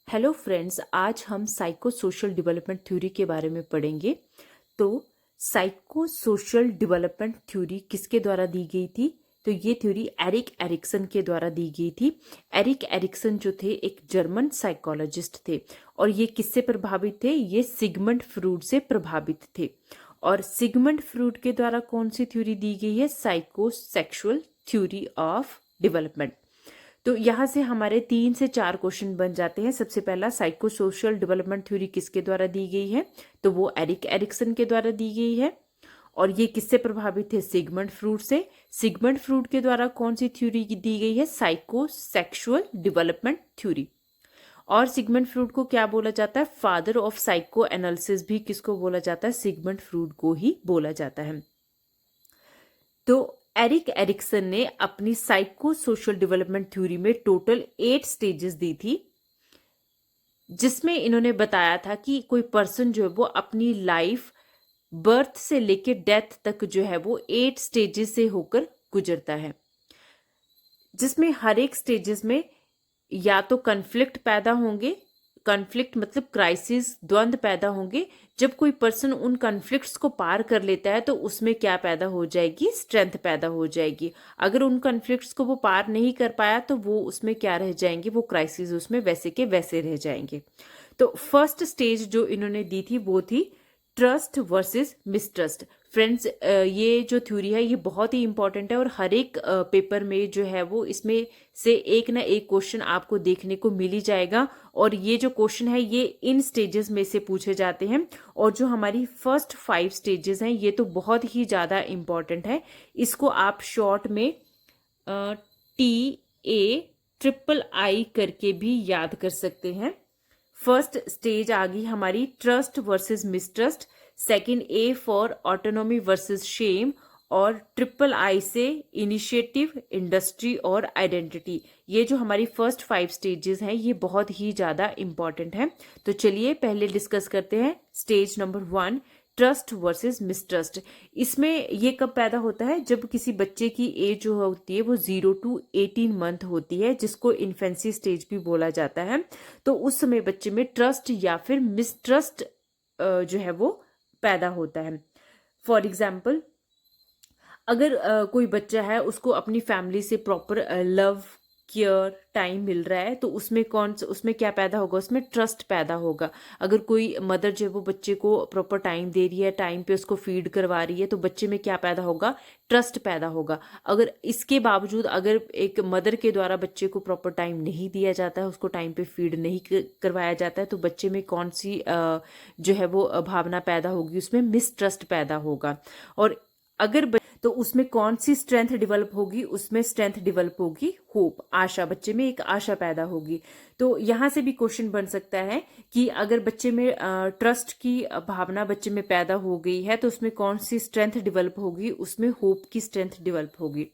Hello friends, आज हम psycho social development theory के बारे में पढ़ेंगे। तो साइको सोशल डेवलपमेंट थ्योरी किसके द्वारा दी गई थी? तो ये थ्योरी एरिक एरिक्सन के द्वारा दी गई थी। एरिक एरिक्सन जो थे एक जर्मन साइकोलॉजिस्ट थे और ये किससे प्रभावित थे? ये सिगमंड फ्रूड से प्रभावित थे। और सिगमंड फ्रूड के द्वारा कौन सी थ्योरी दी गई है? Psycho sexual theory of development. तो यहाँ से हमारे 3 से 4 क्वेश्चन बन जाते हैं। सबसे पहला, साइको सोशल डेवलपमेंट थ्योरी किसके द्वारा दी गई है? तो वो एरिक एरिक्सन के द्वारा दी गई है। और ये किससे प्रभावित है? सिगमंड फ्रूड से। सिगमंड फ्रूड के द्वारा कौन सी थ्योरी दी गई है? Psycho sexual development theory. और सिगमंड फ्रूड को क्या बोला जाता है? फादर ऑफ साइको एनालिसिस भी किसको बोला जाता है? सिगमंड फ्रूड को ही बोला जाता है। तो एरिक एरिक्सन ने अपनी साइको सोशल डेवलपमेंट थ्योरी में टोटल 8 स्टेजेस दी थी, जिसमें इन्होंने बताया था कि कोई पर्सन जो है वो अपनी लाइफ बर्थ से लेके डेथ तक जो है वो 8 स्टेजेस से होकर गुजरता है, जिसमें हर एक स्टेजेस में या तो कन्फ्लिक्ट पैदा होंगे, कन्फ्लिक्ट मतलब क्राइसिस, द्वंद्व पैदा होंगे। जब कोई पर्सन उन कन्फ्लिक्ट्स को पार कर लेता है तो उसमें क्या पैदा हो जाएगी? स्ट्रेंथ पैदा हो जाएगी। अगर उन कन्फ्लिक्ट्स को वो पार नहीं कर पाया तो वो उसमें क्या रह जाएंगे? वो क्राइसिस उसमें वैसे के वैसे रह जाएंगे। तो फर्स्ट स्टेज जो इन्होंने दी थी वो थी ट्रस्ट वर्सेस मिसट्रस्ट। फ्रेंड्स, ये जो थ्योरी है ये बहुत ही इंपॉर्टेंट है और हर एक पेपर में जो है वो इसमें से एक ना एक क्वेश्चन आपको देखने को मिल ही जाएगा। और ये जो क्वेश्चन है ये इन स्टेजेस में से पूछे जाते हैं। और जो हमारी फर्स्ट 5 स्टेजेस हैं ये तो बहुत ही ज़्यादा इंपॉर्टेंट है। इसको आप शॉर्ट में TAIII करके भी याद कर सकते हैं। फर्स्ट स्टेज आ गई हमारी trust versus mistrust. Second, A for autonomy versus shame. और TIII से इनिशिएटिव, इंडस्ट्री और आइडेंटिटी। ये जो हमारी फर्स्ट 5 स्टेजेस हैं ये बहुत ही ज़्यादा इंपॉर्टेंट है। तो चलिए पहले डिस्कस करते हैं stage number 1, trust versus mistrust. इसमें ये कब पैदा होता है? जब किसी बच्चे की एज जो होती है वो 0 to 18 मंथ होती है, जिसको इन्फेंसी स्टेज भी बोला जाता है। तो उस समय बच्चे में ट्रस्ट या फिर मिसट्रस्ट जो है वो पैदा होता है। फॉर एग्जाम्पल, अगर कोई बच्चा है उसको अपनी फैमिली से प्रॉपर लव, केयर, टाइम मिल रहा है तो उसमें क्या पैदा होगा? उसमें ट्रस्ट पैदा होगा। अगर कोई मदर जो है वो बच्चे को प्रॉपर टाइम दे रही है, टाइम पे उसको फीड करवा रही है, तो बच्चे में क्या पैदा होगा? ट्रस्ट पैदा होगा। अगर इसके बावजूद अगर एक मदर के द्वारा बच्चे को प्रॉपर टाइम नहीं दिया जाता है, उसको टाइम पे फीड नहीं करवाया जाता है, तो बच्चे में कौन सी जो है वो भावना पैदा होगी? उसमें मिसट्रस्ट पैदा होगा। और अगर तो उसमें कौन सी स्ट्रेंथ डेवलप होगी? उसमें स्ट्रेंथ डेवलप होगी होप, आशा। बच्चे में एक आशा पैदा होगी। तो यहाँ से भी क्वेश्चन बन सकता है कि अगर बच्चे में ट्रस्ट की भावना बच्चे में पैदा हो गई है तो उसमें कौन सी स्ट्रेंथ डेवलप होगी? उसमें होप की स्ट्रेंथ डेवलप होगी।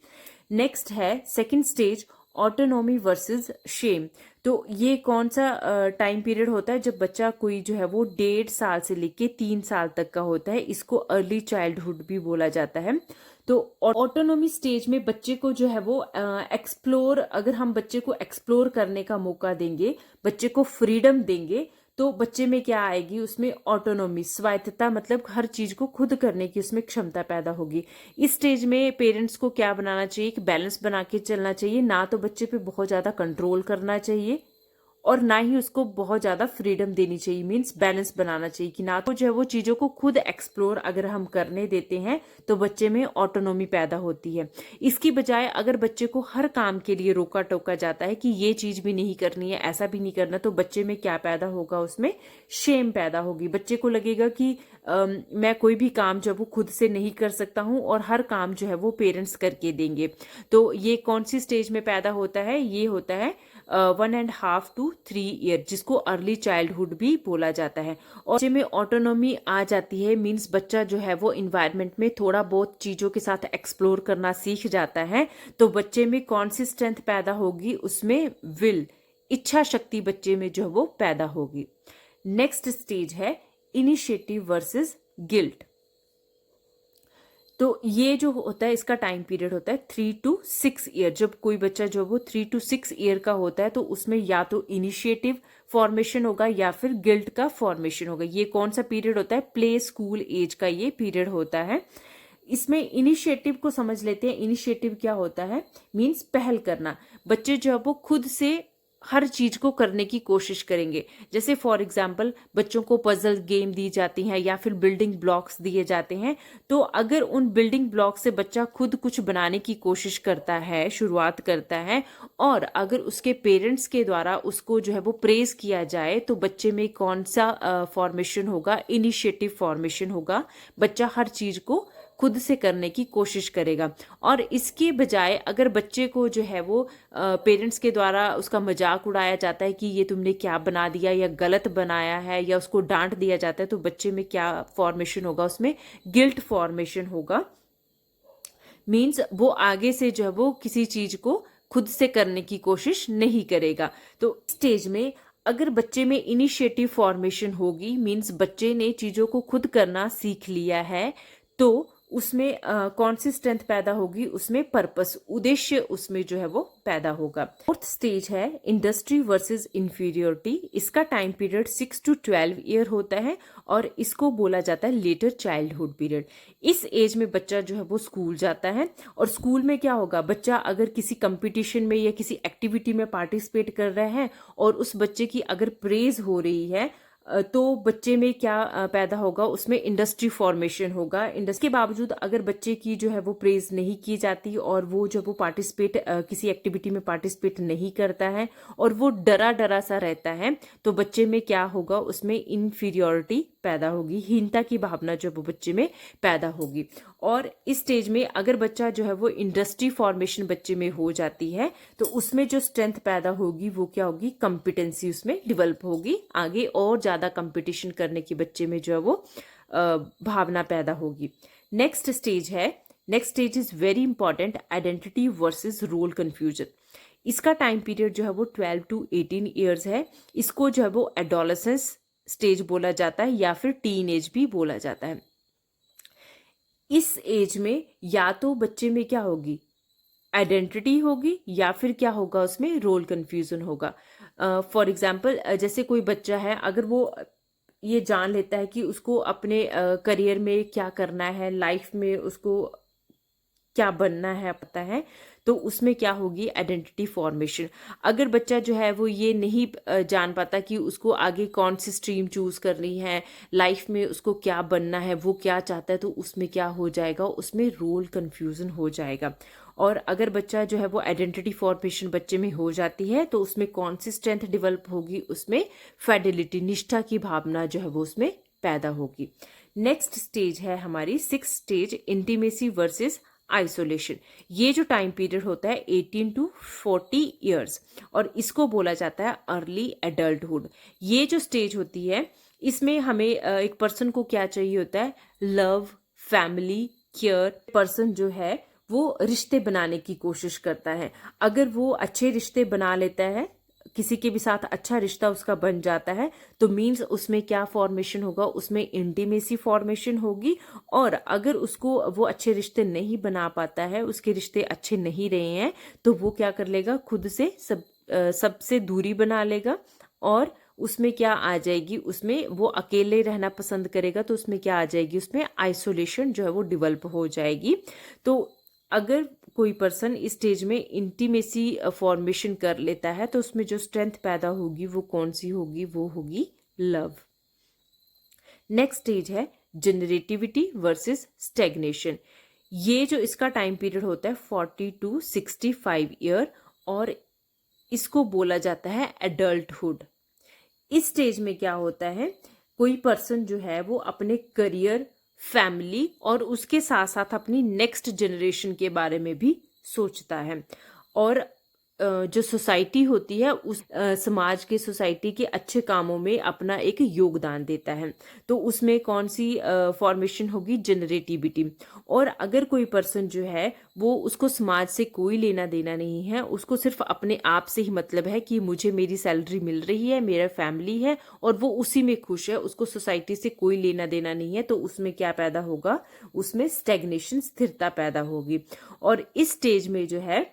नेक्स्ट है second stage, autonomy versus shame. तो ये कौन सा टाइम पीरियड होता है? जब बच्चा कोई जो है वो 1.5 साल से लेके 3 साल तक का होता है। इसको अर्ली चाइल्डहुड भी बोला जाता है। तो ऑटोनॉमी स्टेज में बच्चे को जो है वो अगर हम बच्चे को एक्सप्लोर करने का मौका देंगे, बच्चे को फ्रीडम देंगे, तो बच्चे में क्या आएगी? उसमें ऑटोनॉमी, स्वायत्तता, मतलब हर चीज को खुद करने की उसमें क्षमता पैदा होगी। इस स्टेज में पेरेंट्स को क्या बनाना चाहिए? एक बैलेंस बना के चलना चाहिए। ना तो बच्चे पे बहुत ज्यादा कंट्रोल करना चाहिए और ना ही उसको बहुत ज्यादा फ्रीडम देनी चाहिए। मीन्स बैलेंस बनाना चाहिए कि ना तो जो है वो चीजों को खुद एक्सप्लोर अगर हम करने देते हैं तो बच्चे में ऑटोनॉमी पैदा होती है। इसकी बजाय अगर बच्चे को हर काम के लिए रोका टोका जाता है कि ये चीज भी नहीं करनी है, ऐसा भी नहीं करना, तो बच्चे में क्या पैदा होगा? उसमें शेम पैदा होगी। बच्चे को लगेगा कि मैं कोई भी काम जो है वो खुद से नहीं कर सकता हूँ और हर काम जो है वो पेरेंट्स करके देंगे। तो ये कौन सी स्टेज में पैदा होता है? ये होता है 1.5 to 3 ईयर, जिसको अर्ली चाइल्डहुड भी बोला जाता है। और बच्चे में ऑटोनॉमी आ जाती है, मीन्स बच्चा जो है वो इन्वायरमेंट में थोड़ा बहुत चीजों के साथ एक्सप्लोर करना सीख जाता है। तो बच्चे में कौन सी स्ट्रेंथ पैदा होगी? उसमें विल, इच्छा शक्ति बच्चे में जो है वो पैदा होगी। नेक्स्ट स्टेज है इनिशिएटिव वर्सेस गिल्ट। तो ये जो होता है इसका टाइम पीरियड होता है 3 to 6 ईयर। जब कोई बच्चा जो वो 3 to 6 ईयर का होता है तो उसमें या तो इनिशिएटिव फॉर्मेशन होगा या फिर गिल्ट का फॉर्मेशन होगा। ये कौन सा पीरियड होता है? प्ले स्कूल एज का ये पीरियड होता है। इसमें इनिशिएटिव को समझ लेते हैं। इनिशिएटिव क्या होता है? मीन्स पहल करना। बच्चे जो है वो खुद से हर चीज को करने की कोशिश करेंगे। जैसे फॉर एग्जाम्पल बच्चों को पजल गेम दी जाती हैं या फिर बिल्डिंग ब्लॉक्स दिए जाते हैं, तो अगर उन बिल्डिंग ब्लॉक से बच्चा खुद कुछ बनाने की कोशिश करता है, शुरुआत करता है, और अगर उसके पेरेंट्स के द्वारा उसको जो है वो प्रेज किया जाए, तो बच्चे में कौन सा फॉर्मेशन होगा? इनिशिएटिव फॉर्मेशन होगा। बच्चा हर चीज को खुद से करने की कोशिश करेगा। और इसके बजाय अगर बच्चे को जो है वो पेरेंट्स के द्वारा उसका मजाक उड़ाया जाता है कि ये तुमने क्या बना दिया या गलत बनाया है, या उसको डांट दिया जाता है, तो बच्चे में क्या फॉर्मेशन होगा? उसमें गिल्ट फॉर्मेशन होगा। मीन्स वो आगे से जो है वो किसी चीज को खुद से करने की कोशिश नहीं करेगा। तो स्टेज में अगर बच्चे में इनिशिएटिव फॉर्मेशन होगी, मीन्स बच्चे ने चीजों को खुद करना सीख लिया है, तो उसमें कौन सी स्ट्रेंथ पैदा होगी? उसमें पर्पस, उद्देश्य उसमें जो है वो पैदा होगा। फोर्थ स्टेज है इंडस्ट्री वर्सेस इंफीरियोरिटी। इसका टाइम पीरियड 6 to 12 ईयर होता है और इसको बोला जाता है लेटर चाइल्डहुड पीरियड। इस एज में बच्चा जो है वो स्कूल जाता है, और स्कूल में क्या होगा? बच्चा अगर किसी कंपटीशन में या किसी एक्टिविटी में पार्टिसिपेट कर रहा है और उस बच्चे की अगर प्रेज हो रही है, तो बच्चे में क्या पैदा होगा? उसमें इंडस्ट्री फॉर्मेशन होगा। इंडस्ट्री के बावजूद अगर बच्चे की जो है वो प्रेज नहीं की जाती और वो जब वो पार्टिसिपेट किसी एक्टिविटी में पार्टिसिपेट नहीं करता है और वो डरा डरा सा रहता है, तो बच्चे में क्या होगा? उसमें इन्फीरियोरिटी पैदा होगी, हीनता की भावना जो वो बच्चे में पैदा होगी। और इस स्टेज में अगर बच्चा जो है वो इंडस्ट्री फॉर्मेशन बच्चे में हो जाती है, तो उसमें जो स्ट्रेंथ पैदा होगी वो क्या होगी? कॉम्पिटेंसी उसमें डेवलप होगी। आगे और ज्यादा कंपटीशन करने की बच्चे में जो है वो भावना पैदा होगी। Next stage is very important, identity versus role confusion. इसका टाइम पीरियड जो है वो 12 to 18 ईयर्स है। इसको जो है वो एडोलेसेंस स्टेज बोला जाता है या फिर टीन एज भी बोला जाता है। इस एज में या तो बच्चे में क्या होगी? आइडेंटिटी होगी, या फिर क्या होगा? उसमें रोल कंफ्यूजन होगा। फॉर एग्जाम्पल जैसे कोई बच्चा है, अगर वो ये जान लेता है कि उसको अपने करियर में क्या करना है, लाइफ में उसको क्या बनना है पता है, तो उसमें क्या होगी? Identity formation. अगर बच्चा जो है वो ये नहीं जान पाता कि उसको आगे कौन सी स्ट्रीम चूज करनी है, लाइफ में उसको क्या बनना है, वो क्या चाहता है, तो उसमें क्या हो जाएगा? उसमें रोल कंफ्यूजन हो जाएगा। और अगर बच्चा जो है वो आइडेंटिटी फॉर्मेशन बच्चे में हो जाती है, तो उसमें कौन सी स्ट्रेंथ डेवलप होगी? उसमें फेडिलिटी, निष्ठा की भावना जो है वो उसमें पैदा होगी। नेक्स्ट स्टेज है हमारी 6th stage, intimacy versus isolation. ये जो टाइम पीरियड होता है 18 to 40 ईयर्स, और इसको बोला जाता है अर्ली एडल्टहुड। ये जो स्टेज होती है, इसमें हमें एक पर्सन को क्या चाहिए होता है? Love, family, care. पर्सन जो है वो रिश्ते बनाने की कोशिश करता है। अगर वो अच्छे रिश्ते बना लेता है, किसी के भी साथ अच्छा रिश्ता उसका बन जाता है, तो मीन्स उसमें क्या फॉर्मेशन होगा? उसमें इंटीमेसी फॉर्मेशन होगी। और अगर उसको वो अच्छे रिश्ते नहीं बना पाता है, उसके रिश्ते अच्छे नहीं रहे हैं, तो वो क्या कर लेगा? खुद से सबसे दूरी बना लेगा, और उसमें क्या आ जाएगी? उसमें वो अकेले रहना पसंद करेगा, तो उसमें क्या आ जाएगी? उसमें आइसोलेशन जो है वो डेवलप हो जाएगी। तो अगर कोई पर्सन इस स्टेज में इंटीमेसी फॉर्मेशन कर लेता है, तो उसमें जो स्ट्रेंथ पैदा होगी वो कौन सी होगी? वो होगी लव। नेक्स्ट स्टेज है जनरेटिविटी वर्सेस स्टेग्नेशन। ये जो इसका टाइम पीरियड होता है 40 to 65 ईयर, और इसको बोला जाता है एडल्टहुड। इस स्टेज में क्या होता है? कोई पर्सन जो है वो अपने करियर, फैमिली और उसके साथ साथ अपनी नेक्स्ट जनरेशन के बारे में भी सोचता है, और जो सोसाइटी होती है उस समाज के सोसाइटी के अच्छे कामों में अपना एक योगदान देता है। तो उसमें कौन सी फॉर्मेशन होगी? जनरेटिविटी। और अगर कोई पर्सन जो है वो उसको समाज से कोई लेना देना नहीं है, उसको सिर्फ अपने आप से ही मतलब है कि मुझे मेरी सैलरी मिल रही है, मेरा फैमिली है और वो उसी में खुश है, उसको सोसाइटी से कोई लेना देना नहीं है, तो उसमें क्या पैदा होगा? उसमें स्टेग्नेशन, स्थिरता पैदा होगी। और इस स्टेज में जो है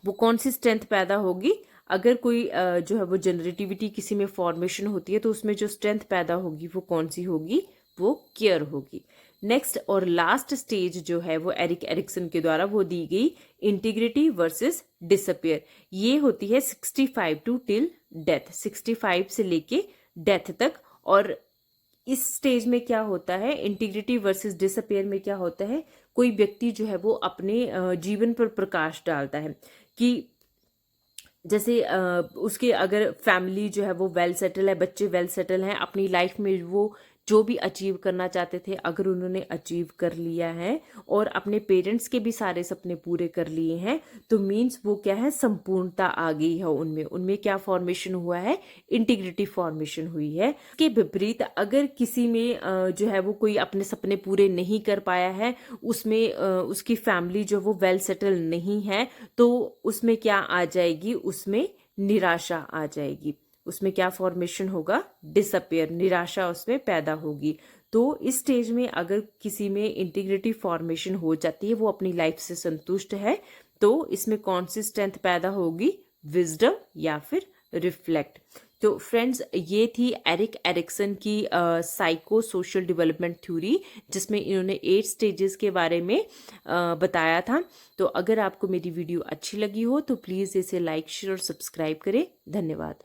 वो कौन सी स्ट्रेंथ पैदा होगी? अगर कोई जो है वो जनरेटिविटी किसी में फॉर्मेशन होती है तो उसमें जो स्ट्रेंथ पैदा होगी वो कौन सी होगी? वो केयर होगी। नेक्स्ट और लास्ट स्टेज जो है वो एरिक एरिक्सन के द्वारा वो दी गई, इंटीग्रिटी वर्सेस डिसअपियर। ये होती है 65 टू टिल डेथ, 65 से लेके डेथ तक। और इस स्टेज में क्या होता है? इंटीग्रिटी वर्सेस डिसअपियर में क्या होता है? कोई व्यक्ति जो है वो अपने जीवन पर प्रकाश डालता है कि जैसे उसके अगर फैमिली जो है वो वेल सेटल है, बच्चे वेल सेटल हैं, अपनी लाइफ में वो जो भी अचीव करना चाहते थे अगर उन्होंने अचीव कर लिया है और अपने पेरेंट्स के भी सारे सपने पूरे कर लिए हैं, तो मीन्स वो क्या है? संपूर्णता आ गई है उनमें। उनमें क्या फॉर्मेशन हुआ है? इंटीग्रिटी फॉर्मेशन हुई है। इसके विपरीत अगर किसी में जो है वो कोई अपने सपने पूरे नहीं कर पाया है, उसमें उसकी फैमिली जो वो वेल सेटल नहीं है, तो उसमें क्या आ जाएगी? उसमें निराशा आ जाएगी। उसमें क्या फॉर्मेशन होगा? डिसअपियर, निराशा उसमें पैदा होगी। तो इस स्टेज में अगर किसी में इंटीग्रिटी फॉर्मेशन हो जाती है, वो अपनी लाइफ से संतुष्ट है, तो इसमें कौन सी स्ट्रेंथ पैदा होगी? विजडम या फिर रिफ्लेक्ट। तो फ्रेंड्स, ये थी एरिक एरिक्सन की साइको सोशल डेवलपमेंट थ्योरी, जिसमें इन्होंने 8 स्टेजेस के बारे में बताया था। तो अगर आपको मेरी वीडियो अच्छी लगी हो तो प्लीज़ इसे लाइक, शेयर और सब्सक्राइब करें। धन्यवाद।